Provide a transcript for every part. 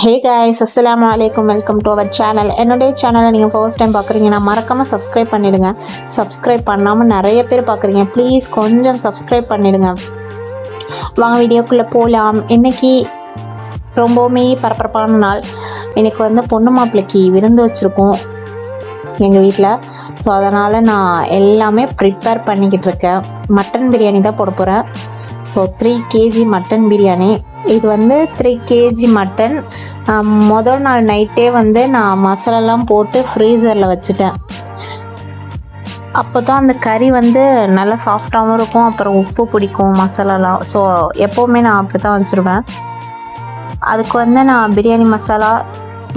ஹே guys, அஸ்ஸலாமு அலைக்கும். Welcome to our channel. என்னுடைய சேனலை நீங்கள் ஃபர்ஸ்ட் டைம் பார்க்குறீங்கன்னா மறக்காமல் சப்ஸ்கிரைப் பண்ணிவிடுங்க. சப்ஸ்கிரைப் பண்ணாமல் நிறைய பேர் பார்க்குறீங்க, ப்ளீஸ் கொஞ்சம் சப்ஸ்கிரைப் பண்ணிவிடுங்க. வாங்க வீடியோக்குள்ளே போகலாம். இன்றைக்கி ரொம்பவுமே பரபரப்பான நாள். எனக்கு பொண்ணு மாப்பிள்ளைக்கு விருந்து வச்சுருக்கோம் எங்கள் வீட்டில். ஸோ அதனால் நான் எல்லாமே ப்ரிப்பேர் பண்ணிக்கிட்டு இருக்கேன். மட்டன் பிரியாணி தான் போட போகிறேன். So 3 kg mutton biryani. இது 3 kg மட்டன். முதல் நாள் நைட்டே நான் மசாலாலாம் போட்டு ஃப்ரீசரில் வச்சுட்டேன். அப்போ தான் அந்த கறி நல்லா சாஃப்டாகவும் இருக்கும். அப்புறம் உப்பு பிடிக்கும் மசாலாலாம். ஸோ எப்போவுமே நான் அப்படி தான் வச்சுருவேன். அதுக்கு நான் பிரியாணி மசாலா,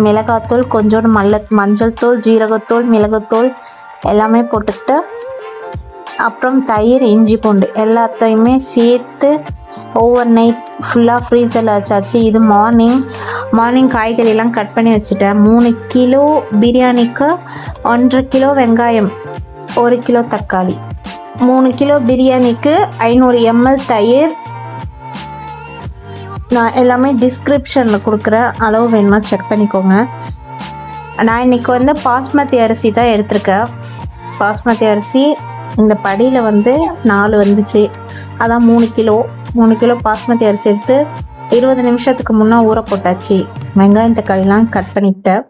மிளகாத்தூள், கொஞ்சோண்டு மஞ்சள் தூள், ஜீரகத்தூள், மிளகுத்தூள் எல்லாமே போட்டுக்கிட்டு, அப்புறம் தயிர், இஞ்சி பூண்டு எல்லாத்தையுமே சேர்த்து ஓவர் நைட் ஃபுல்லாக ஃப்ரீசரில் வச்சாச்சு. இது மார்னிங் காய்கறியெல்லாம் கட் பண்ணி வச்சுட்டேன். 3 கிலோ பிரியாணிக்கு 1.5 கிலோ வெங்காயம், 1 கிலோ தக்காளி, 3 கிலோ பிரியாணிக்கு 500 ml தயிர். நான் எல்லாமே டிஸ்கிரிப்ஷனில் கொடுக்குறேன், அளவு வேணுமா செக் பண்ணிக்கோங்க. நான் இன்றைக்கி பாஸ்மதி அரிசி தான் எடுத்திருக்கேன். பாஸ்மதி அரிசி இந்த படியில் 4 வந்துச்சு. அதான் 3 கிலோ பாஸ்மதி அரிசி எடுத்து 20 நிமிஷத்துக்கு முன்னே ஊற போட்டாச்சு. வெங்காயம் தக்காளிலாம் கட் பண்ணிக்கிட்டேன்.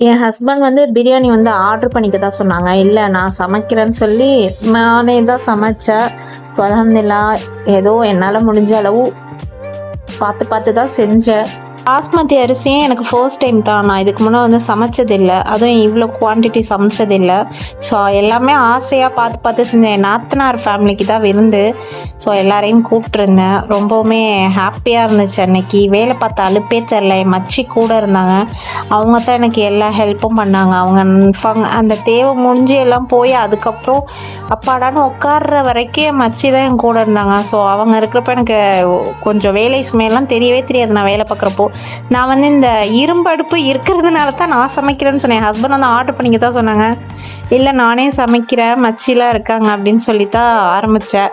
என் ஹஸ்பண்ட் பிரியாணி ஆர்டர் பண்ணிக்க தான் சொன்னாங்க. இல்லை, நான் சமைக்கிறேன்னு சொல்லி நானே தான் சமைச்சேன். ஸோ அல்ஹம்துலில்லாஹ் ஏதோ என்னால் முடிஞ்ச அளவு பார்த்து தான் செஞ்சேன். பாஸ்மதி அரிசியும் எனக்கு ஃபர்ஸ்ட் டைம் தான். நான் இதுக்கு முன்னே சமைச்சதில்லை, அதுவும் இவ்வளோ குவான்டிட்டி சமைச்சதில்லை. ஸோ எல்லாமே ஆசையாக பார்த்து செஞ்சேன். என் நாத்தனார் ஃபேமிலிக்கு தான் விருந்து. ஸோ எல்லாரையும் கூப்பிட்ருந்தேன். ரொம்பவுமே ஹாப்பியாக இருந்துச்சு. அன்னைக்கு வேலை பார்த்த அலுப்பே தெரில. என் மச்சி கூட இருந்தாங்க. அவங்க தான் எனக்கு எல்லா ஹெல்ப்பும் பண்ணாங்க. அவங்க அந்த தேவை முடிஞ்சு எல்லாம் போய் அதுக்கப்புறம் அப்பாடான்னு உட்கார்ற வரைக்கும் என் மச்சி தான் என் கூட இருந்தாங்க. ஸோ அவங்க இருக்கிறப்ப எனக்கு கொஞ்சம் வேலை சுமையெல்லாம் தெரியவே தெரியாது. நான் வேலை பார்க்குறப்போ நான் இந்த இரும்பு அடுப்பு இருக்கிறதுனால தான் நான் சமைக்கிறேன்னு சொன்னேன். ஹஸ்பண்ட் ஆர்டர் பண்ணிக்க தான் சொன்னாங்க. இல்லை, நானே சமைக்கிறேன், மச்சிலாம் இருக்காங்க அப்படின்னு சொல்லி தான் ஆரம்பித்தேன்.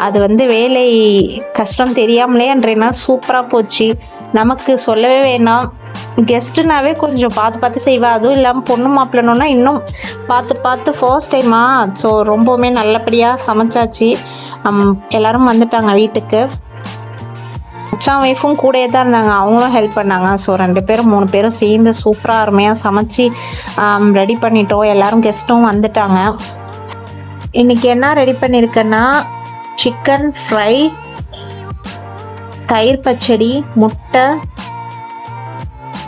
அது வேலை கஷ்டம் தெரியாமலே அன்றேன்னா சூப்பராக போச்சு. நமக்கு சொல்லவே வேணாம். கெஸ்ட்டுனாவே கொஞ்சம் பார்த்து செய்வேன். அதுவும் இல்லாமல் பொண்ணு மாப்பிள்ளணுன்னா இன்னும் பார்த்து ஃபர்ஸ்ட் டைமா. ஸோ ரொம்பவுமே நல்லபடியாக சமைச்சாச்சு. எல்லோரும் வந்துட்டாங்க வீட்டுக்கு. மச்சான் ஒய்ஃபும் கூடயே தான் இருந்தாங்க, அவங்களும் ஹெல்ப் பண்ணாங்க. ஸோ 2 பேரும் 3 பேரும் சேர்ந்து சூப்பராக அருமையாக சமைச்சு ரெடி பண்ணிட்டோம். எல்லோரும் கெஸ்ட்டும் வந்துட்டாங்க. இன்றைக்கி என்ன ரெடி பண்ணியிருக்கேன்னா, சிக்கன் ஃப்ரை, தயிர் பச்சடி, முட்டை,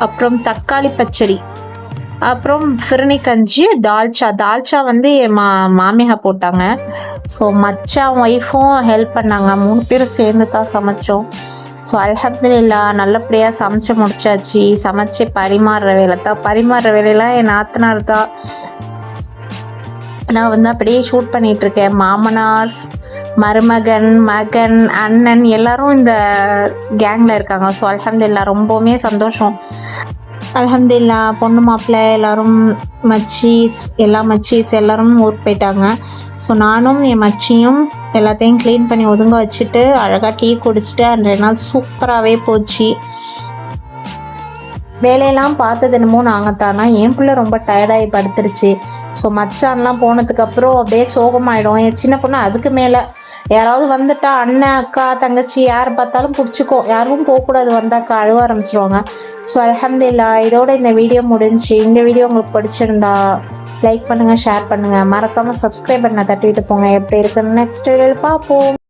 அப்புறம் தக்காளி பச்சடி, அப்புறம் ஃபிர்னி கஞ்சி, தால்ச்சா என் மாமியா போட்டாங்க. ஸோ மச்சான் ஒய்ஃபும் ஹெல்ப் பண்ணாங்க. 3 பேரும் சேர்ந்து தான் சமைச்சோம். ஸோ அல்ஹம்துலில்லாஹ் நல்லபடியாக சமைச்சு முடிச்சாச்சு. சமைச்சு பரிமாறுற வேலையெல்லாம் என் நாத்தனார் தான். நான் அப்படியே ஷூட் பண்ணிகிட்ருக்கேன். மாமனார், மருமகன், மகன், அண்ணன் எல்லோரும் இந்த கேங்கில் இருக்காங்க. ஸோ அல்ஹம்துலில்லாஹ் ரொம்பவுமே சந்தோஷம். அல்ஹம்துலில்லாஹ் பொண்ணு மாப்பிள்ளை எல்லோரும் மச்சீஸ் எல்லோரும் ஊருக்கு போயிட்டாங்க. ஸோ நானும் என் மச்சியும் எல்லாத்தையும் க்ளீன் பண்ணி ஒதுங்க வச்சுட்டு அழகாக டீ குடிச்சிட்டு 2 நாள் சூப்பராகவே போச்சு. வேலையெல்லாம் பார்த்தது என்னமோ நாங்கள் தானா. என் பிள்ளை ரொம்ப டயர்டாகி படுத்துருச்சு. ஸோ மச்சான்லாம் போனதுக்கப்புறம் அப்படியே சோகமாயிடும். என் சின்ன பொண்ணு அதுக்கு மேலே. யாராவது வந்துட்டா அண்ணன், அக்கா, தங்கச்சி யார் பார்த்தாலும் பிடிச்சிக்கும். யாரும் போகக்கூடாது, வந்தாக்கா அழுவ ஆரம்பிச்சிருவாங்க. ஸோ அல்ஹம்துலில்லாஹ் இதோட இந்த வீடியோ முடிஞ்சு. இந்த வீடியோ உங்களுக்கு பிடிச்சிருந்தா லைக் பண்ணுங்கள், ஷேர் பண்ணுங்கள், மறக்காமல் சப்ஸ்கிரைப் பண்ண தட்டிவிட்டு போங்க. எப்படி இருக்குன்னு நெக்ஸ்ட் வீடியோவில் பார்ப்போம்.